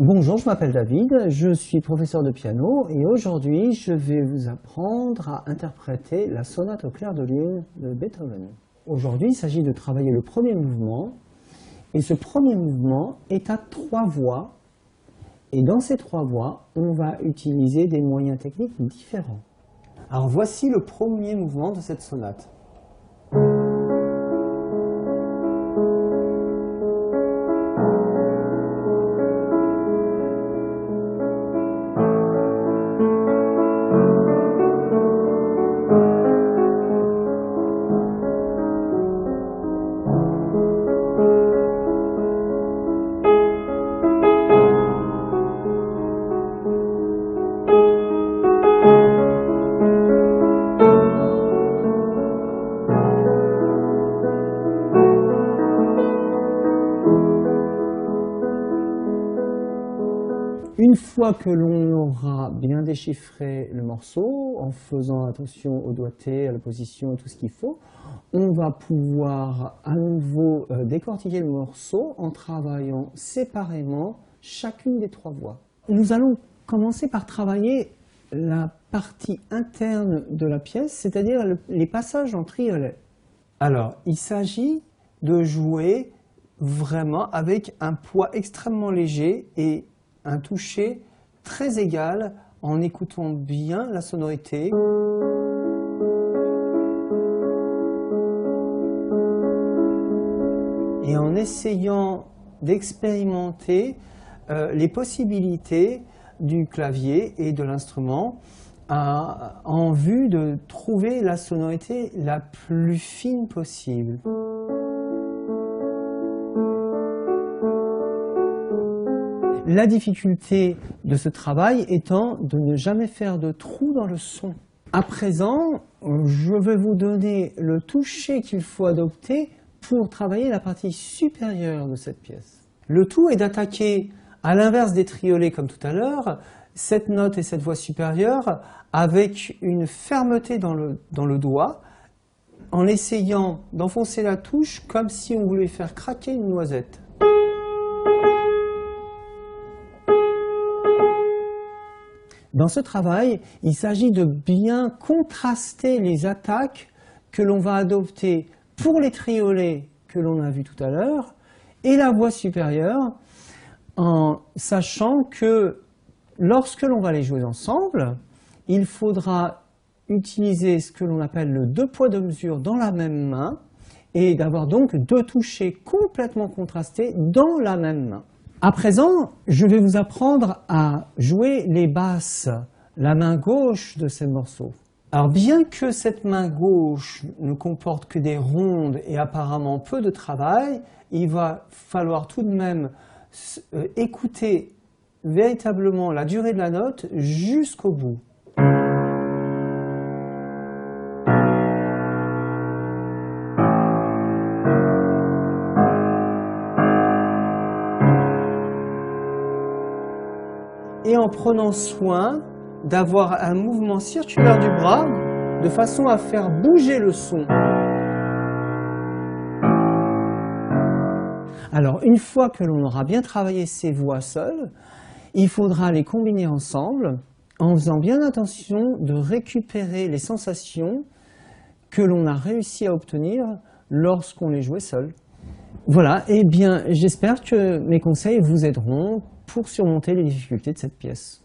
Bonjour, je m'appelle David, je suis professeur de piano et aujourd'hui je vais vous apprendre à interpréter la sonate au clair de lune de Beethoven. Aujourd'hui il s'agit de travailler le premier mouvement et ce premier mouvement est à 3 voix et dans ces 3 voix on va utiliser des moyens techniques différents. Alors voici le premier mouvement de cette sonate. Une fois que l'on aura bien déchiffré le morceau, en faisant attention au doigté, à la position et tout ce qu'il faut, on va pouvoir à nouveau décortiquer le morceau en travaillant séparément chacune des 3 voix. Nous allons commencer par travailler la partie interne de la pièce, c'est-à-dire les passages en triolet. Alors, il s'agit de jouer vraiment avec un poids extrêmement léger et un toucher très égal en écoutant bien la sonorité. Et en essayant d'expérimenter les possibilités du clavier et de l'instrument en vue de trouver la sonorité la plus fine possible. La difficulté de ce travail étant de ne jamais faire de trou dans le son. À présent, je vais vous donner le toucher qu'il faut adopter pour travailler la partie supérieure de cette pièce. Le tout est d'attaquer, à l'inverse des triolets comme tout à l'heure, cette note et cette voix supérieure avec une fermeté dans le doigt, en essayant d'enfoncer la touche comme si on voulait faire craquer une noisette. Dans ce travail, il s'agit de bien contraster les attaques que l'on va adopter pour les triolets que l'on a vus tout à l'heure et la voix supérieure, en sachant que lorsque l'on va les jouer ensemble, il faudra utiliser ce que l'on appelle le 2 poids 2 mesures dans la même main et d'avoir donc 2 touchés complètement contrastés dans la même main. À présent, je vais vous apprendre à jouer les basses, la main gauche de ces morceaux. Alors bien que cette main gauche ne comporte que des rondes et apparemment peu de travail, il va falloir tout de même écouter véritablement la durée de la note jusqu'au bout. Et en prenant soin d'avoir un mouvement circulaire du bras de façon à faire bouger le son. Alors, une fois que l'on aura bien travaillé ces voix seules, il faudra les combiner ensemble en faisant bien attention de récupérer les sensations que l'on a réussi à obtenir lorsqu'on les jouait seuls. Voilà, et bien j'espère que mes conseils vous aideront pour surmonter les difficultés de cette pièce.